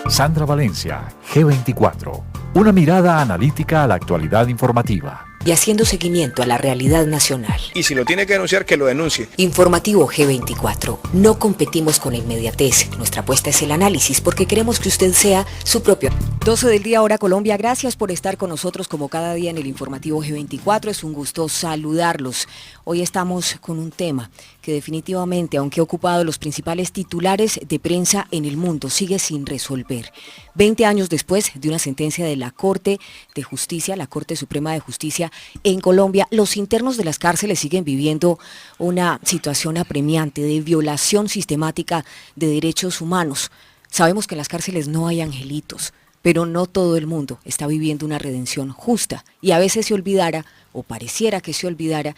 Sandra Valencia, G24. Una mirada analítica a la actualidad informativa. Y haciendo seguimiento a la realidad nacional. Y si lo tiene que denunciar, que lo denuncie. Informativo G24. No competimos con la inmediatez. Nuestra apuesta es el análisis porque queremos que usted sea su propio. 12 del día, hora Colombia. Gracias por estar con nosotros como cada día en el Informativo G24. Es un gusto saludarlos. Hoy estamos con un tema que definitivamente, aunque ha ocupado los principales titulares de prensa en el mundo, sigue sin resolver. 20 años después de una sentencia de la Corte de Justicia, la Corte Suprema de Justicia en Colombia, los internos de las cárceles siguen viviendo una situación apremiante de violación sistemática de derechos humanos. Sabemos que en las cárceles no hay angelitos, pero no todo el mundo está viviendo una redención justa y a veces se olvidara, o pareciera que se olvidara,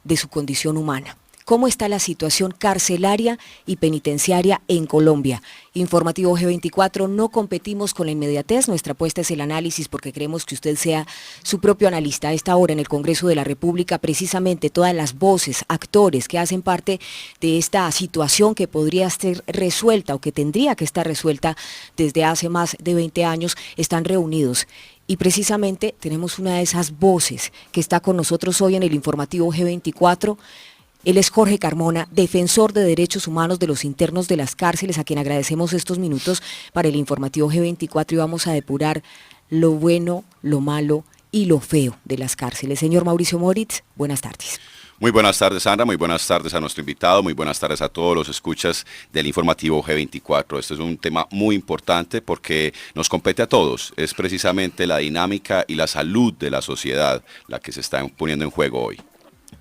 de su condición humana. ¿Cómo está la situación carcelaria y penitenciaria en Colombia? Informativo G24, no competimos con la inmediatez, nuestra apuesta es el análisis porque queremos que usted sea su propio analista. A esta hora en el Congreso de la República, precisamente todas las voces, actores que hacen parte de esta situación que podría ser resuelta o que tendría que estar resuelta desde hace más de 20 años, están reunidos. Y precisamente tenemos una de esas voces que está con nosotros hoy en el Informativo G24. Él es Jorge Carmona, defensor de derechos humanos de los internos de las cárceles, a quien agradecemos estos minutos para el Informativo G24 y vamos a depurar lo bueno, lo malo y lo feo de las cárceles. Señor Mauricio Moritz, buenas tardes. Muy buenas tardes, Sandra, muy buenas tardes a nuestro invitado, muy buenas tardes a todos los escuchas del Informativo G24. Este es un tema muy importante porque nos compete a todos. Es precisamente la dinámica y la salud de la sociedad la que se está poniendo en juego hoy.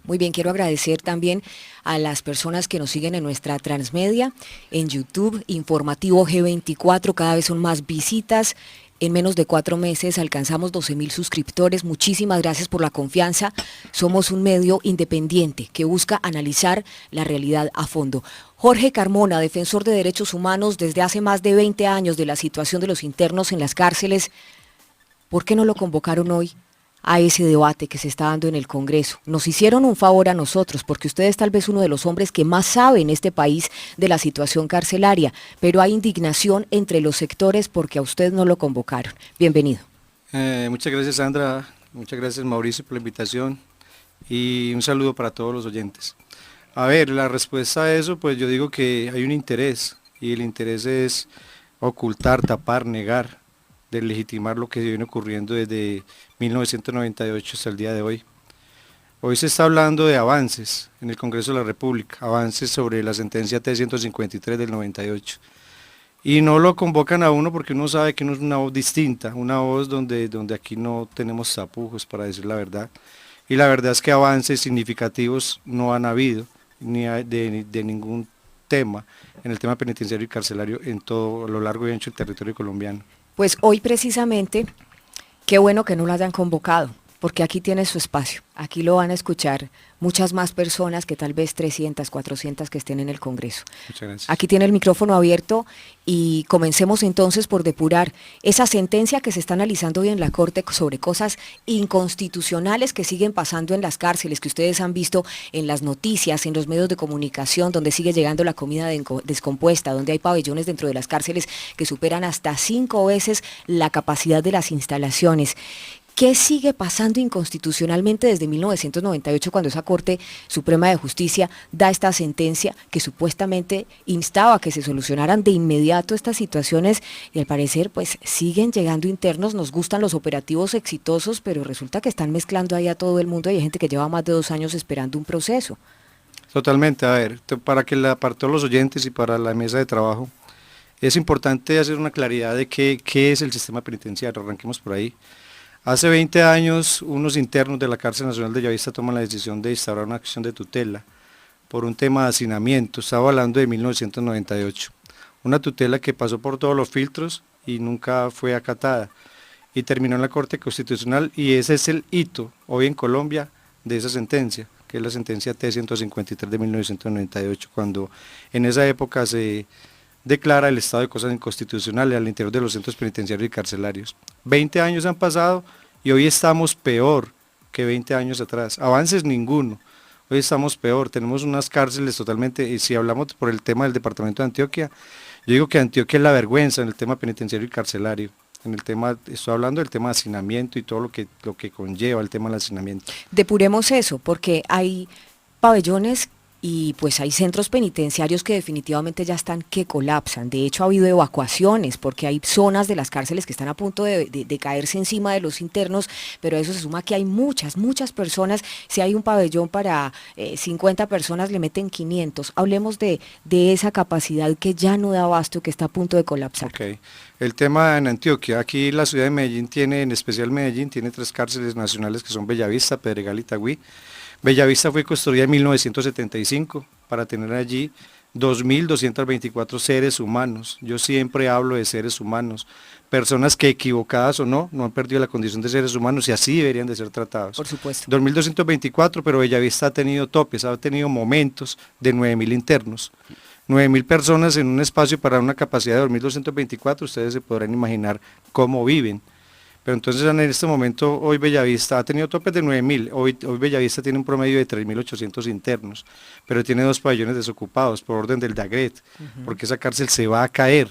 Muy bien, quiero agradecer también a las personas que nos siguen en nuestra transmedia, en YouTube, Informativo G24, cada vez son más visitas. En menos de 4 meses alcanzamos 12.000 suscriptores. Muchísimas gracias por la confianza. Somos un medio independiente que busca analizar la realidad a fondo. Jorge Carmona, defensor de derechos humanos desde hace más de 20 años de la situación de los internos en las cárceles. ¿Por qué no lo convocaron hoy a ese debate que se está dando en el Congreso? Nos hicieron un favor a nosotros, porque usted es tal vez uno de los hombres que más sabe en este país de la situación carcelaria, pero hay indignación entre los sectores porque a usted no lo convocaron. Bienvenido. Muchas gracias, Sandra, muchas gracias, Mauricio, por la invitación y un saludo para todos los oyentes. A ver, la respuesta a eso, pues yo digo que hay un interés y el interés es ocultar, tapar, negar, deslegitimar lo que viene ocurriendo desde 1998 hasta el día de hoy. Hoy se está hablando de avances en el Congreso de la República, avances sobre la sentencia T-153 del 98. Y no lo convocan a uno porque uno sabe que no es una voz distinta, una voz donde aquí no tenemos tapujos, para decir la verdad. Y la verdad es que avances significativos no han habido, ni de ningún tema, en el tema penitenciario y carcelario en todo lo largo y ancho del territorio colombiano. Pues hoy precisamente, qué bueno que no lo hayan convocado, porque aquí tiene su espacio, aquí lo van a escuchar muchas más personas que tal vez 300, 400 que estén en el Congreso. Muchas gracias. Aquí tiene el micrófono abierto y comencemos entonces por depurar esa sentencia que se está analizando hoy en la Corte sobre cosas inconstitucionales que siguen pasando en las cárceles, que ustedes han visto en las noticias, en los medios de comunicación, donde sigue llegando la comida descompuesta, donde hay pabellones dentro de las cárceles que superan hasta 5 veces la capacidad de las instalaciones. ¿Qué sigue pasando inconstitucionalmente desde 1998 cuando esa Corte Suprema de Justicia da esta sentencia que supuestamente instaba a que se solucionaran de inmediato estas situaciones y al parecer pues siguen llegando internos? Nos gustan los operativos exitosos, pero resulta que están mezclando ahí a todo el mundo y hay gente que lleva más de 2 años esperando un proceso. Totalmente, a ver, para todos los oyentes y para la mesa de trabajo, es importante hacer una claridad de qué es el sistema penitenciario, arranquemos por ahí. Hace 20 años, unos internos de la Cárcel Nacional de Bellavista toman la decisión de instaurar una acción de tutela por un tema de hacinamiento. Estaba hablando de 1998. Una tutela que pasó por todos los filtros y nunca fue acatada. Y terminó en la Corte Constitucional y ese es el hito hoy en Colombia de esa sentencia, que es la sentencia T-153 de 1998, cuando en esa época se declara el estado de cosas inconstitucionales al interior de los centros penitenciarios y carcelarios. 20 años han pasado y hoy estamos peor que 20 años atrás. Avances ninguno. Hoy estamos peor, tenemos unas cárceles totalmente, y si hablamos por el tema del departamento de Antioquia, Yo digo que Antioquia es la vergüenza en el tema penitenciario y carcelario. Estoy hablando del tema de hacinamiento y todo lo que conlleva el tema del hacinamiento. Depuremos eso, porque hay pabellones y pues hay centros penitenciarios que definitivamente ya están que colapsan. De hecho ha habido evacuaciones porque hay zonas de las cárceles que están a punto de caerse encima de los internos, pero a eso se suma que hay muchas personas. Si hay un pabellón para 50 personas le meten 500. Hablemos de esa capacidad que ya no da abasto, que está a punto de colapsar. Okay. El tema en Antioquia, aquí la ciudad de Medellín en especial Medellín, tiene 3 cárceles nacionales que son Bellavista, Pedregal y Itagüí. Bellavista fue construida en 1975 para tener allí 2.224 seres humanos. Yo siempre hablo de seres humanos, personas que equivocadas o no han perdido la condición de seres humanos y así deberían de ser tratados. Por supuesto. 2.224, pero Bellavista ha tenido topes, ha tenido momentos de 9.000 internos. 9.000 personas en un espacio para una capacidad de 2.224, ustedes se podrán imaginar cómo viven. Pero entonces en este momento hoy Bellavista ha tenido topes de 9.000, hoy Bellavista tiene un promedio de 3.800 internos, pero tiene 2 pabellones desocupados por orden del DAGRET, porque esa cárcel se va a caer.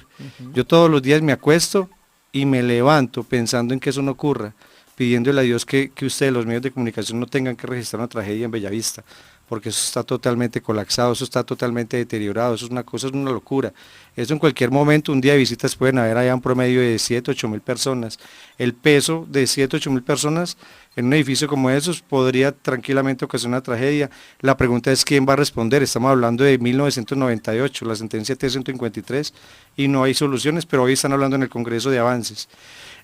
Yo todos los días me acuesto y me levanto pensando en que eso no ocurra, pidiéndole a Dios que ustedes, los medios de comunicación, no tengan que registrar una tragedia en Bellavista, porque eso está totalmente colapsado, eso está totalmente deteriorado, eso es una locura. Eso en cualquier momento, un día de visitas pueden haber allá un promedio de 7, 8 mil personas. El peso de 7, 8 mil personas en un edificio como esos podría tranquilamente ocasionar una tragedia. La pregunta es quién va a responder. Estamos hablando de 1998, la sentencia T-153, y no hay soluciones, pero hoy están hablando en el Congreso de avances.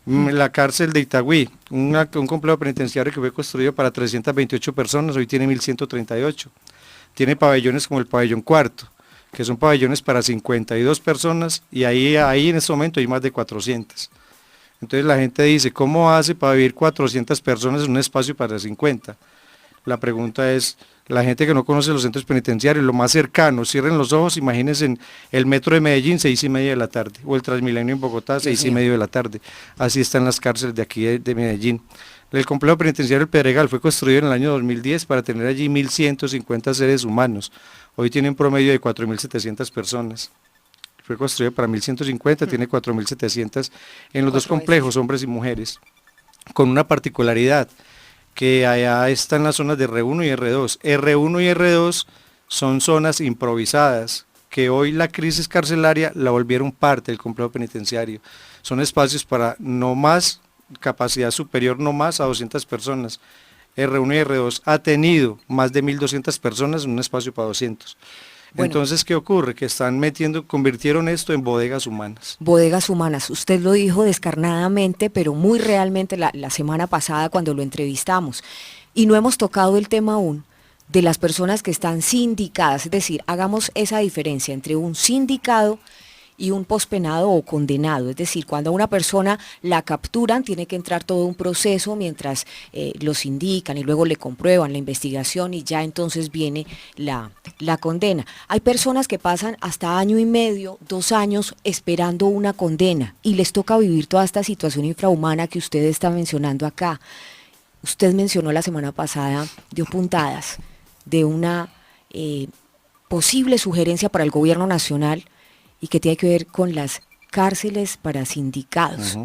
La cárcel de Itagüí, un complejo penitenciario que fue construido para 328 personas, hoy tiene 1.138. Tiene pabellones como el pabellón cuarto, que son pabellones para 52 personas y ahí en este momento hay más de 400. Entonces la gente dice, ¿cómo hace para vivir 400 personas en un espacio para 50? La pregunta es, la gente que no conoce los centros penitenciarios, lo más cercano, cierren los ojos, imagínense en el metro de Medellín, 6:30 de la tarde, o el Transmilenio en Bogotá, 6:30 de la tarde. Así están las cárceles de aquí de Medellín. El complejo penitenciario del Pedregal fue construido en el año 2010 para tener allí 1.150 seres humanos. Hoy tiene un promedio de 4.700 personas. Fue construido para 1.150, tiene 4.700 en los 2 complejos, hombres y mujeres, con una particularidad, que allá están las zonas de R1 y R2. R1 y R2 son zonas improvisadas, que hoy la crisis carcelaria la volvieron parte del complejo penitenciario. Son espacios para no más, capacidad superior no más a 200 personas. R1 y R2 ha tenido más de 1.200 personas en un espacio para 200. Bueno, entonces, ¿qué ocurre? Que convirtieron esto en bodegas humanas. Bodegas humanas, usted lo dijo descarnadamente, pero muy realmente la semana pasada cuando lo entrevistamos. Y no hemos tocado el tema aún de las personas que están sindicadas, es decir, hagamos esa diferencia entre un sindicado y un pospenado o condenado, es decir, cuando a una persona la capturan tiene que entrar todo un proceso mientras lo sindican y luego le comprueban la investigación y ya entonces viene la condena. Hay personas que pasan hasta 1 año y medio, 2 años esperando una condena y les toca vivir toda esta situación infrahumana que usted está mencionando acá. Usted mencionó la semana pasada, dio puntadas de una posible sugerencia para el gobierno nacional y que tiene que ver con las cárceles para sindicados.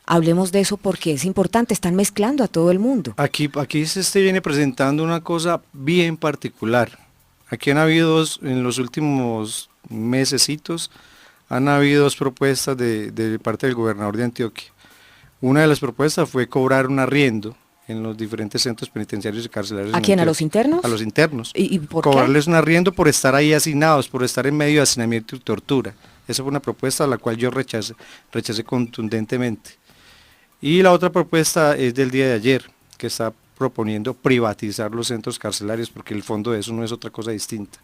Hablemos de eso porque es importante, están mezclando a todo el mundo. Aquí se viene presentando una cosa bien particular. Aquí han habido en los últimos mesecitos, han habido 2 propuestas de parte del gobernador de Antioquia. Una de las propuestas fue cobrar un arriendo en los diferentes centros penitenciarios y carcelarios. ¿A quién? ¿A los internos? A los internos. ¿Y por cobrarles qué? un arriendo por estar ahí hacinados, por estar en medio de hacinamiento y tortura. Esa fue una propuesta a la cual yo rechacé contundentemente. Y la otra propuesta es del día de ayer, que está proponiendo privatizar los centros carcelarios, porque el fondo de eso no es otra cosa distinta.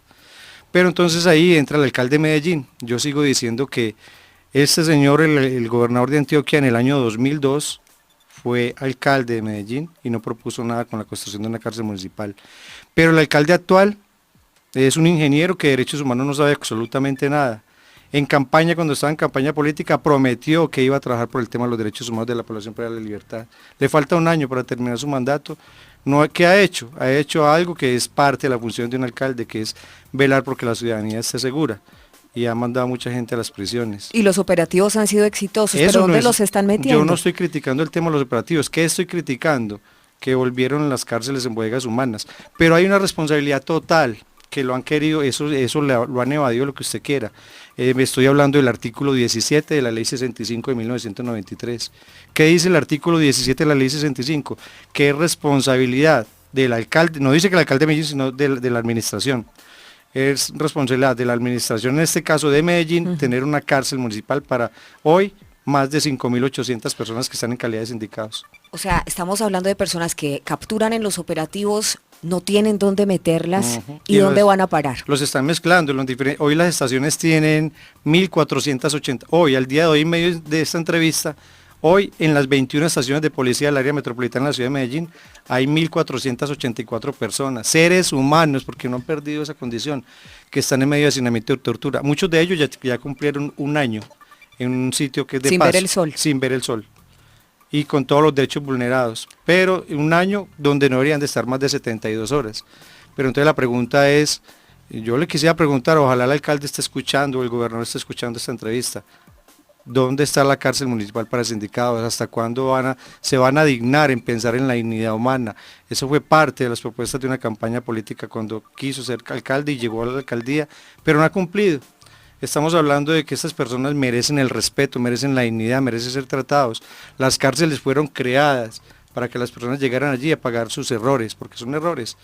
Pero entonces ahí entra el alcalde de Medellín. Yo sigo diciendo que este señor, el gobernador de Antioquia, en el año 2002, fue alcalde de Medellín y no propuso nada con la construcción de una cárcel municipal. Pero el alcalde actual es un ingeniero que de derechos humanos no sabe absolutamente nada. En campaña, cuando estaba en campaña política, prometió que iba a trabajar por el tema de los derechos humanos de la población para la libertad. Le falta 1 año para terminar su mandato. ¿Qué ha hecho? Ha hecho algo que es parte de la función de un alcalde, que es velar porque la ciudadanía esté segura. y ha mandado a mucha gente a las prisiones. Y los operativos han sido exitosos, Eso pero ¿dónde no es- los están metiendo? Yo no estoy criticando el tema de los operativos, ¿qué estoy criticando? Que volvieron las cárceles en bodegas humanas, pero hay una responsabilidad total, que lo han querido, lo han evadido lo que usted quiera. Me estoy hablando del artículo 17 de la ley 65 de 1993. ¿Qué dice el artículo 17 de la ley 65? Que es responsabilidad del alcalde, no dice que el alcalde de Medellín, sino de la administración. Es responsabilidad de la administración, en este caso de Medellín, tener una cárcel municipal para hoy más de 5.800 personas que están en calidad de sindicados. O sea, estamos hablando de personas que capturan en los operativos, no tienen dónde meterlas y dónde van a parar. Los están mezclando, hoy las estaciones tienen 1.480, hoy, al día de hoy, en medio de esta entrevista, hoy en las 21 estaciones de policía del área metropolitana de la ciudad de Medellín, hay 1.484 personas, seres humanos, porque no han perdido esa condición, que están en medio de hacinamiento y tortura. Muchos de ellos ya cumplieron un año en un sitio que es de Sin paso, ver el sol. sin ver el sol, y con todos los derechos vulnerados, pero un año donde no deberían de estar más de 72 horas. Pero entonces la pregunta es, yo le quisiera preguntar, ojalá el alcalde esté escuchando o el gobernador esté escuchando esta entrevista, ¿dónde está la cárcel municipal para sindicados? ¿Hasta cuándo se van a dignar en pensar en la dignidad humana? Eso fue parte de las propuestas de una campaña política cuando quiso ser alcalde y llegó a la alcaldía, pero no ha cumplido. Estamos hablando de que estas personas merecen el respeto, merecen la dignidad, merecen ser tratados. Las cárceles fueron creadas para que las personas llegaran allí a pagar sus errores, porque son errores,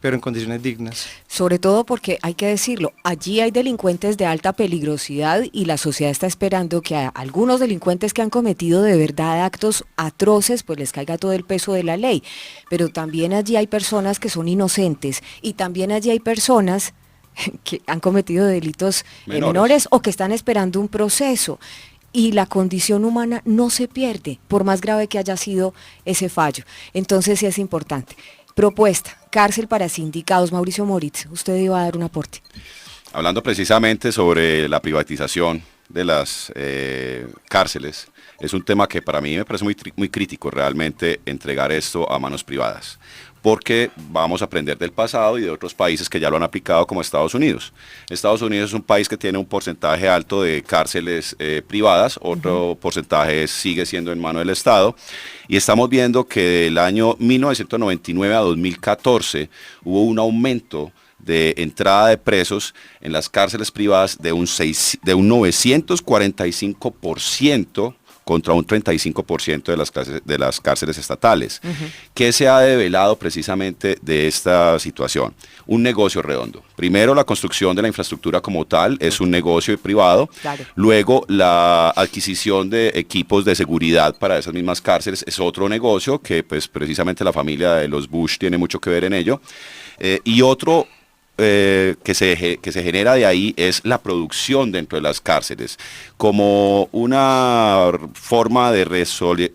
pero en condiciones dignas. Sobre todo porque, hay que decirlo, allí hay delincuentes de alta peligrosidad y la sociedad está esperando que a algunos delincuentes que han cometido de verdad actos atroces, pues les caiga todo el peso de la ley. Pero también allí hay personas que son inocentes y también allí hay personas que han cometido delitos menores o que están esperando un proceso. Y la condición humana no se pierde, por más grave que haya sido ese fallo. Entonces sí es importante. Propuesta, cárcel para sindicados. Mauricio Moritz, usted iba a dar un aporte. Hablando precisamente sobre la privatización de las cárceles, es un tema que para mí me parece muy crítico realmente entregar esto a manos privadas, porque vamos a aprender del pasado y de otros países que ya lo han aplicado, como Estados Unidos. Estados Unidos es un país que tiene un porcentaje alto de cárceles privadas, otro porcentaje sigue siendo en mano del Estado, y estamos viendo que del año 1999 a 2014 hubo un aumento de entrada de presos en las cárceles privadas de un 945% contra un 35% de las cárceles estatales. ¿Qué se ha develado precisamente de esta situación? Un negocio redondo. Primero, la construcción de la infraestructura como tal es un negocio privado. Claro. Luego, la adquisición de equipos de seguridad para esas mismas cárceles es otro negocio que pues precisamente la familia de los Bush tiene mucho que ver en ello. Y otro que se genera de ahí es la producción dentro de las cárceles, como una forma de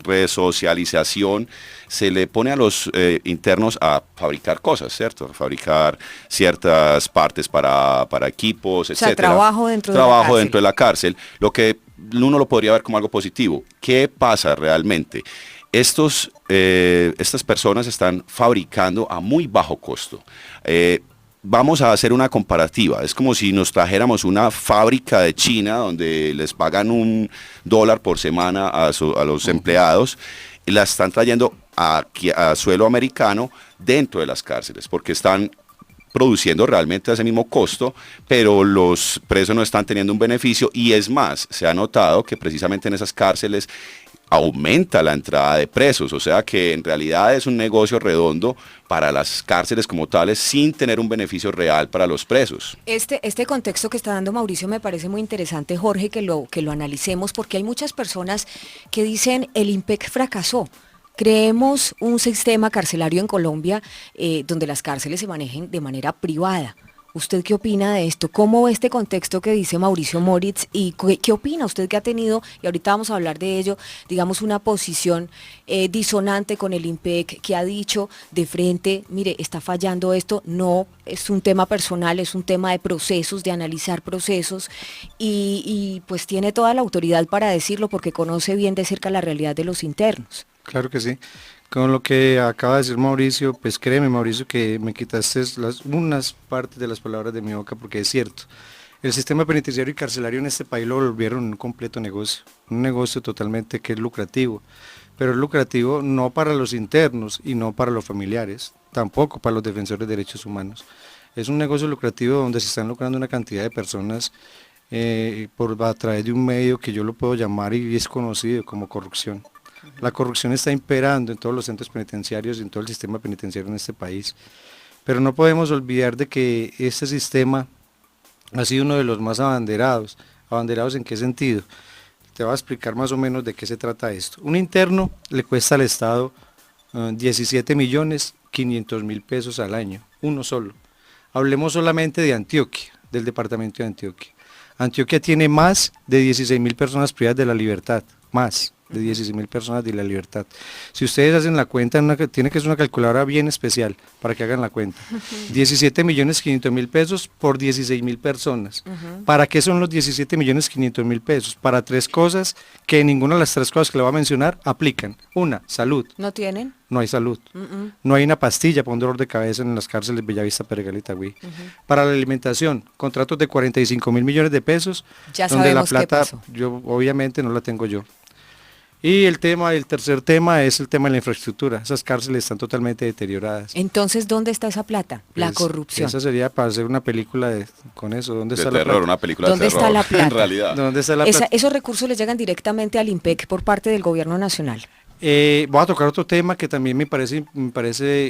resocialización. Se le pone a los internos a fabricar cosas, ¿cierto? Fabricar ciertas partes para equipos, etc. O sea, trabajo dentro de la cárcel. Dentro de la cárcel, lo que uno lo podría ver como algo positivo. ¿Qué pasa realmente? Estas personas están fabricando a muy bajo costo. Vamos a hacer una comparativa. Es como si nos trajéramos una fábrica de China donde les pagan $1 por semana a los empleados, y la están trayendo aquí a suelo americano dentro de las cárceles, porque están produciendo realmente a ese mismo costo, pero los presos no están teniendo un beneficio, y es más, se ha notado que precisamente en esas cárceles aumenta la entrada de presos, o sea que en realidad es un negocio redondo para las cárceles como tales, sin tener un beneficio real para los presos. Este contexto que está dando Mauricio me parece muy interesante, Jorge, que lo analicemos, porque hay muchas personas que dicen el IMPEC fracasó. Creemos un sistema carcelario en Colombia donde las cárceles se manejen de manera privada. ¿Usted qué opina de esto? ¿Cómo ve este contexto que dice Mauricio Moritz? ¿Y qué opina usted que ha tenido, y ahorita vamos a hablar de ello, digamos una posición disonante con el IMPEC, que ha dicho de frente, mire, está fallando esto, no es un tema personal, es un tema de procesos, de analizar procesos, y pues tiene toda la autoridad para decirlo porque conoce bien de cerca la realidad de los internos? Claro que sí. Con lo que acaba de decir Mauricio, pues créeme, Mauricio, que me quitaste unas partes de las palabras de mi boca, porque es cierto. El sistema penitenciario y carcelario en este país lo volvieron un completo negocio, un negocio totalmente que es lucrativo, pero es lucrativo no para los internos y no para los familiares, tampoco para los defensores de derechos humanos. Es un negocio lucrativo donde se están lucrando una cantidad de personas a través de un medio que yo lo puedo llamar y es conocido como corrupción. La corrupción está imperando en todos los centros penitenciarios y en todo el sistema penitenciario en este país, pero no podemos olvidar de que este sistema ha sido uno de los más abanderados. ¿Abanderados en qué sentido? Te voy a explicar más o menos de qué se trata esto. Un interno le cuesta al Estado 17.500.000 pesos al año, uno solo. Hablemos solamente de Antioquia, del departamento de Antioquia. Antioquia tiene más de 16.000 personas privadas de la libertad, más de 16.000 personas de la libertad. Si ustedes hacen la cuenta, tiene que ser una calculadora bien especial para que hagan la cuenta. 17.500.000 pesos por 16.000 personas. ¿Para qué son los 17.500.000 pesos? Para tres cosas que ninguna de las tres cosas que le voy a mencionar aplican. Una, salud. ¿No tienen? No hay salud. No hay una pastilla para un dolor de cabeza en las cárceles de Bellavista, Pedregal y Itagüí. Para la alimentación, contratos de 45.000 millones de pesos, Ya donde la sabemos qué plata, pasó. yo obviamente no la tengo yo. Y el tercer tema es el tema de la infraestructura. Esas cárceles están totalmente deterioradas. Entonces, ¿dónde está esa plata? La Pues, corrupción. Esa sería para hacer una película con eso. ¿Dónde De está la terror, plata? una película ¿Dónde de está terror, la plata? en realidad. ¿Dónde está la plata? Esos recursos les llegan directamente al IMPEC por parte del gobierno nacional. Voy a tocar otro tema que también me parece,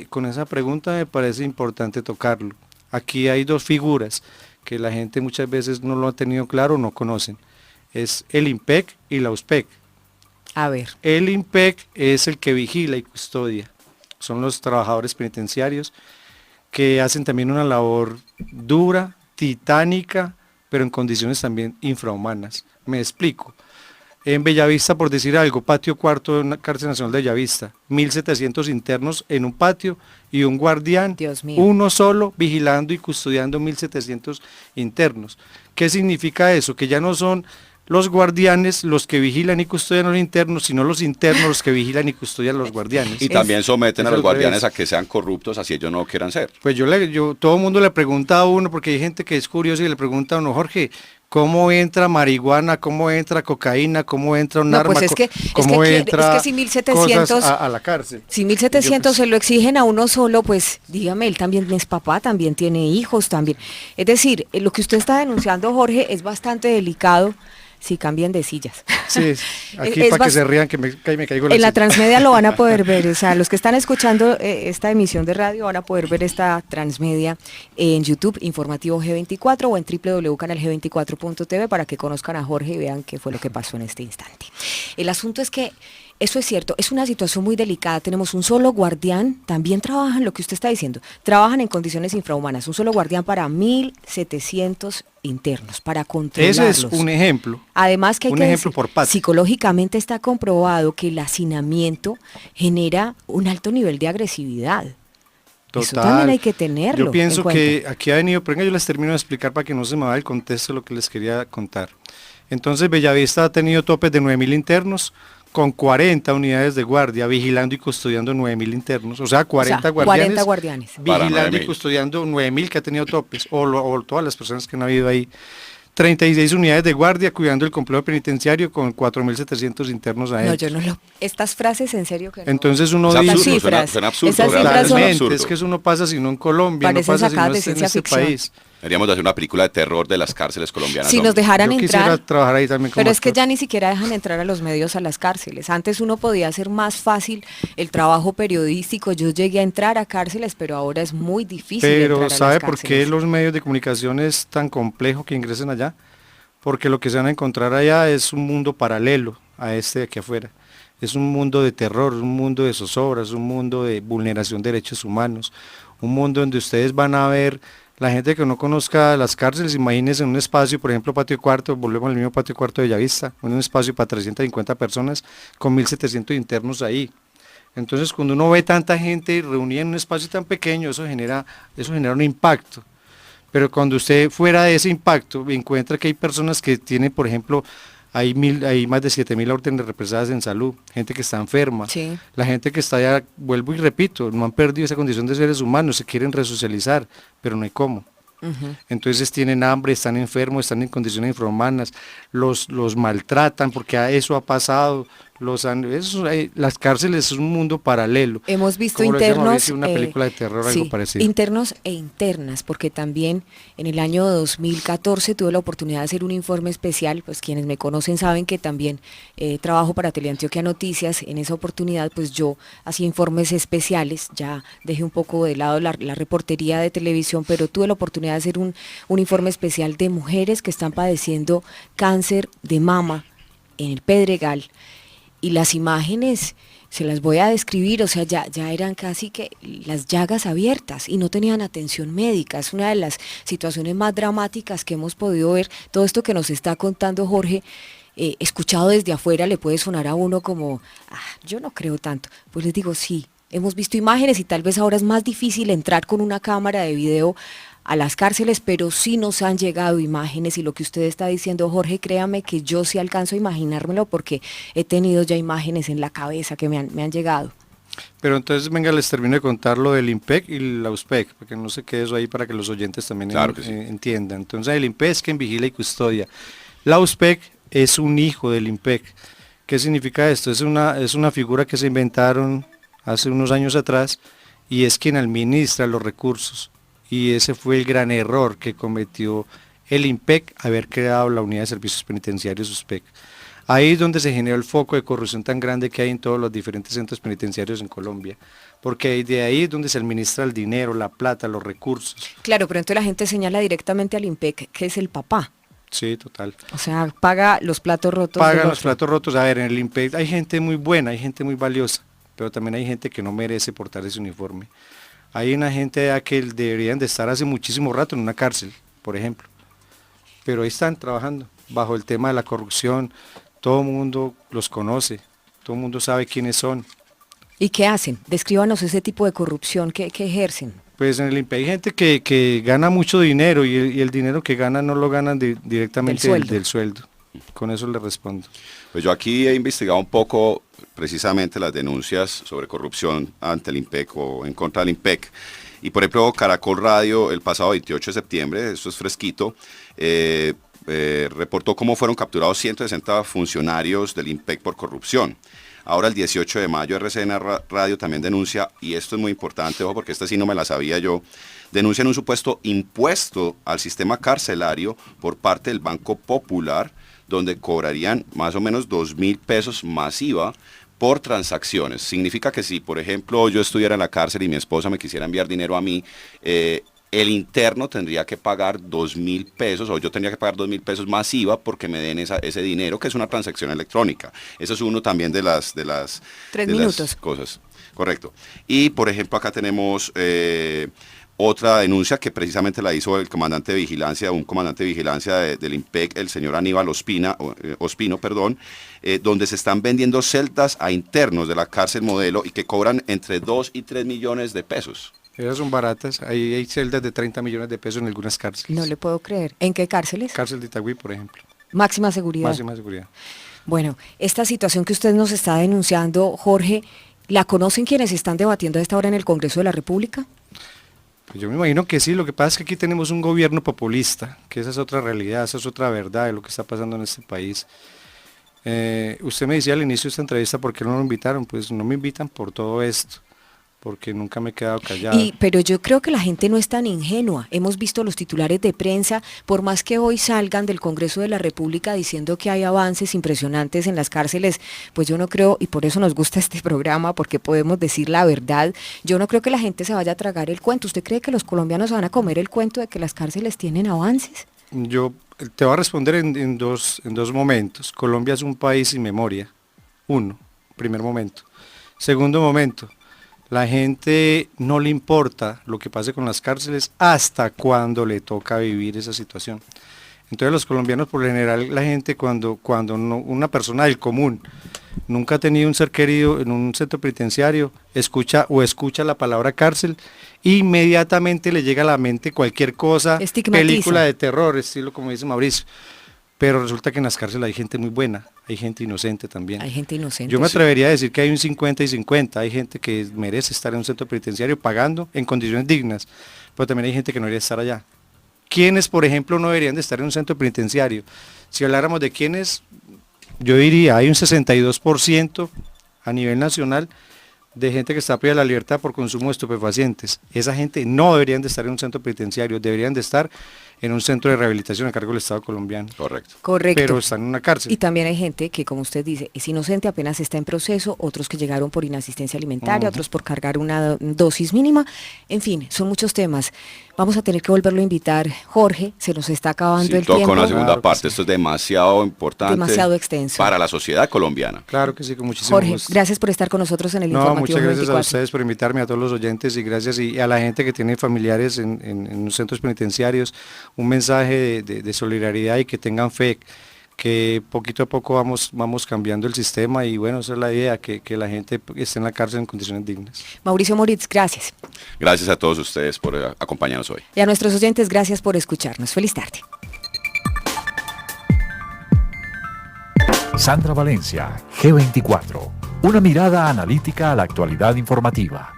con esa pregunta me parece importante tocarlo. Aquí hay dos figuras que la gente muchas veces no lo ha tenido claro o no conocen. Es el IMPEC y la USPEC. A ver. El IMPEC es el que vigila y custodia. Son los trabajadores penitenciarios que hacen también una labor dura, titánica, pero en condiciones también infrahumanas. Me explico. En Bellavista, por decir algo, patio cuarto de una cárcel nacional de Bellavista, 1.700 internos en un patio y un guardián, Dios mío. uno solo, vigilando y custodiando 1.700 internos. ¿Qué significa eso? Que ya no son los guardianes los que vigilan y custodian a los internos, sino los internos los que vigilan y custodian a los guardianes. Y también someten a es los al guardianes revés. a que sean corruptos, así ellos no quieran ser. Pues todo el mundo le pregunta a uno, porque hay gente que es curiosa y le pregunta a uno, Jorge, ¿cómo entra marihuana? ¿Cómo entra cocaína? ¿Cómo entra un No, arma? pues es que si 1.700 cosas a la cárcel? Si 1.700 se lo exigen a uno solo, pues dígame, él también es papá, también tiene hijos, también. Es decir, lo que usted está denunciando, Jorge, es bastante delicado si cambian de sillas. Sí, aquí Es para que se rían que me caigo En la silla. Transmedia lo van a poder ver, o sea, los que están escuchando esta emisión de radio van a poder ver esta Transmedia en YouTube, Informativo G24 o en www.canalg24.tv para que conozcan a Jorge y vean qué fue lo que pasó en este instante. El asunto es que eso es cierto, es una situación muy delicada, tenemos un solo guardián, también trabajan, lo que usted está diciendo, trabajan en condiciones infrahumanas, un solo guardián para 1.700 internos, para controlarlos. Ese es un ejemplo. Además que hay Un que ejemplo decir, por patio. psicológicamente está comprobado que el hacinamiento genera un alto nivel de agresividad. Eso también hay que tenerlo Yo pienso en cuenta. que aquí ha venido, pero venga, yo les termino de explicar para que no se me vaya el contexto de lo que les quería contar. Entonces Bellavista ha tenido topes de 9.000 internos con 40 unidades de guardia vigilando y custodiando 9.000 internos, o sea, 40 guardianes. 40 guardianes. Para Vigilando 9.000. y custodiando 9.000 que ha tenido topes, o todas las personas que han habido ahí. 36 unidades de guardia cuidando el complejo penitenciario con 4.700 internos No, adentro. yo no lo... Estas frases en serio que no. Entonces uno Es dice... absurdo, cifras, suena absurdo, esas cifras realmente son- suena Totalmente, absurdo. es que eso no pasa sino en Colombia, Parecen no pasa sacadas sino de en ciencia este ficción. país. Deberíamos de hacer una película de terror de las cárceles colombianas. Si nos hombre. dejaran Yo quisiera entrar... trabajar ahí también como Pero es que actor. ya ni siquiera dejan entrar a los medios a las cárceles. Antes uno podía hacer más fácil el trabajo periodístico. Yo llegué a entrar a cárceles, pero ahora es muy difícil Pero entrar a ¿sabe las por qué cárceles. los medios de comunicación es tan complejo que ingresen allá? Porque lo que se van a encontrar allá es un mundo paralelo a este de aquí afuera. Es un mundo de terror, un mundo de zozobra, es un mundo de vulneración de derechos humanos, un mundo donde ustedes van a ver, la gente que no conozca las cárceles, imagínense en un espacio, por ejemplo, patio cuarto, volvemos al mismo patio cuarto de Bellavista, un espacio para 350 personas con 1.700 internos ahí. Entonces, cuando uno ve tanta gente reunida en un espacio tan pequeño, eso genera un impacto. Pero cuando usted fuera de ese impacto, encuentra que hay personas que tienen, por ejemplo, hay más de 7.000 órdenes represadas en salud, gente que está enferma, Sí. la gente que está allá, vuelvo y repito, no han perdido esa condición de seres humanos, se quieren resocializar, pero no hay cómo. Entonces tienen hambre, están enfermos, están en condiciones infrahumanas, los maltratan porque eso ha pasado, las cárceles es un mundo paralelo. Hemos visto Como lo decía internos, Mauricio, una película de terror, algo parecido. internos e internas, porque también en el año 2014 tuve la oportunidad de hacer un informe especial, pues quienes me conocen saben que también trabajo para Teleantioquia Noticias. En esa oportunidad pues yo hacía informes especiales, ya dejé un poco de lado la reportería de televisión, pero tuve la oportunidad de hacer un informe especial de mujeres que están padeciendo cáncer de mama en el Pedregal. Y las imágenes se las voy a describir, o sea, ya eran casi que las llagas abiertas y no tenían atención médica. Es una de las situaciones más dramáticas que hemos podido ver. Todo esto que nos está contando Jorge, escuchado desde afuera, le puede sonar a uno como, yo no creo tanto. Pues les digo, sí, hemos visto imágenes y tal vez ahora es más difícil entrar con una cámara de video a las cárceles, pero sí nos han llegado imágenes y lo que usted está diciendo, Jorge, créame que yo sí alcanzo a imaginármelo porque he tenido ya imágenes en la cabeza que me han llegado. Pero entonces, venga, les termino de contar lo del IMPEC y la USPEC, porque no se quede eso ahí para que los oyentes también entiendan. Entonces, el IMPEC es quien vigila y custodia. La USPEC es un hijo del IMPEC. ¿Qué significa esto? Es una figura que se inventaron hace unos años atrás y es quien administra los recursos. Y ese fue el gran error que cometió el IMPEC, haber creado la Unidad de Servicios Penitenciarios USPEC. Ahí es donde se generó el foco de corrupción tan grande que hay en todos los diferentes centros penitenciarios en Colombia, porque de ahí es donde se administra el dinero, la plata, los recursos. Claro, pero entonces la gente señala directamente al IMPEC que es el papá. Sí, total. O sea, paga los platos rotos. Pagan los platos rotos. A ver, en el IMPEC hay gente muy buena, hay gente muy valiosa, pero también hay gente que no merece portar ese uniforme. Hay una gente que deberían de estar hace muchísimo rato en una cárcel, por ejemplo. Pero ahí están trabajando, bajo el tema de la corrupción. Todo el mundo los conoce, todo el mundo sabe quiénes son. ¿Y qué hacen? Descríbanos ese tipo de corrupción que ejercen. Pues en el IMPEC hay gente que gana mucho dinero y el dinero que ganan no lo ganan directamente del sueldo. Con eso le respondo. Pues yo aquí he investigado un poco precisamente las denuncias sobre corrupción ante el IMPEC o en contra del IMPEC. Y por ejemplo, Caracol Radio el pasado 28 de septiembre, esto es fresquito, reportó cómo fueron capturados 160 funcionarios del IMPEC por corrupción. Ahora el 18 de mayo RCN Radio también denuncia, y esto es muy importante, ojo, porque esta sí no me la sabía yo, denuncian un supuesto impuesto al sistema carcelario por parte del Banco Popular, donde cobrarían más o menos 2.000 pesos más IVA por transacciones. Significa que si, por ejemplo, yo estuviera en la cárcel y mi esposa me quisiera enviar dinero a mí, el interno tendría que pagar 2.000 pesos, o yo tendría que pagar 2.000 pesos más IVA porque me den ese dinero, que es una transacción electrónica. Eso es uno también de las cosas. Correcto. Y, por ejemplo, acá tenemos otra denuncia que precisamente la hizo un comandante de vigilancia del IMPEC, el señor Aníbal Ospino, donde se están vendiendo celdas a internos de la cárcel Modelo y que cobran entre 2 y 3 millones de pesos. Esas son baratas, hay celdas de 30 millones de pesos en algunas cárceles. No le puedo creer. ¿En qué cárceles? Cárcel de Itagüí, por ejemplo. Máxima seguridad. Máxima seguridad. Bueno, esta situación que usted nos está denunciando, Jorge, ¿la conocen quienes están debatiendo a esta hora en el Congreso de la República? Pues yo me imagino que sí, lo que pasa es que aquí tenemos un gobierno populista, que esa es otra realidad, esa es otra verdad de lo que está pasando en este país. Usted me decía al inicio de esta entrevista, ¿por qué no lo invitaron? Pues no me invitan por todo esto, porque nunca me he quedado callado. Pero yo creo que la gente no es tan ingenua. Hemos visto los titulares de prensa, por más que hoy salgan del Congreso de la República diciendo que hay avances impresionantes en las cárceles, pues yo no creo, y por eso nos gusta este programa, porque podemos decir la verdad, yo no creo que la gente se vaya a tragar el cuento. ¿Usted cree que los colombianos van a comer el cuento de que las cárceles tienen avances? Yo te voy a responder en dos momentos. Colombia es un país sin memoria. Primer momento. Segundo momento. La gente no le importa lo que pase con las cárceles hasta cuando le toca vivir esa situación. Entonces los colombianos, por lo general, la gente cuando una persona del común nunca ha tenido un ser querido en un centro penitenciario, escucha la palabra cárcel, inmediatamente le llega a la mente cualquier cosa, película de terror, estilo como dice Mauricio. Pero resulta que en las cárceles hay gente muy buena, hay gente inocente también. Hay gente inocente. Yo me atrevería a decir que hay un 50 y 50, hay gente que merece estar en un centro penitenciario pagando en condiciones dignas, pero también hay gente que no debería estar allá. ¿quiénes, por ejemplo, no deberían de estar en un centro penitenciario? Si habláramos de quiénes, yo diría, hay un 62% a nivel nacional de gente que está privada de la libertad por consumo de estupefacientes. Esa gente no deberían de estar en un centro penitenciario, deberían de estar en un centro de rehabilitación a cargo del Estado colombiano. Correcto. Correcto. Pero están en una cárcel. Y también hay gente que, como usted dice, es inocente, apenas está en proceso, otros que llegaron por inasistencia alimentaria, otros por cargar una dosis mínima. En fin, son muchos temas. Vamos a tener que volverlo a invitar. Jorge, se nos está acabando Sí, el toca tiempo. una segunda Claro que parte. sí. Esto es demasiado importante. Demasiado extenso. Para la sociedad colombiana. Claro que sí, con muchísimo Jorge, gusto. gracias por estar con nosotros en el No, informativo muchas gracias 24. a ustedes por invitarme, a todos los oyentes y gracias y a la gente que tiene familiares en los centros penitenciarios, un mensaje de solidaridad y que tengan fe, que poquito a poco vamos cambiando el sistema y bueno, esa es la idea, que la gente esté en la cárcel en condiciones dignas. Mauricio Moritz, gracias. Gracias a todos ustedes por acompañarnos hoy. Y a nuestros oyentes, gracias por escucharnos. Feliz tarde. Sandra Valencia, G24. Una mirada analítica a la actualidad informativa.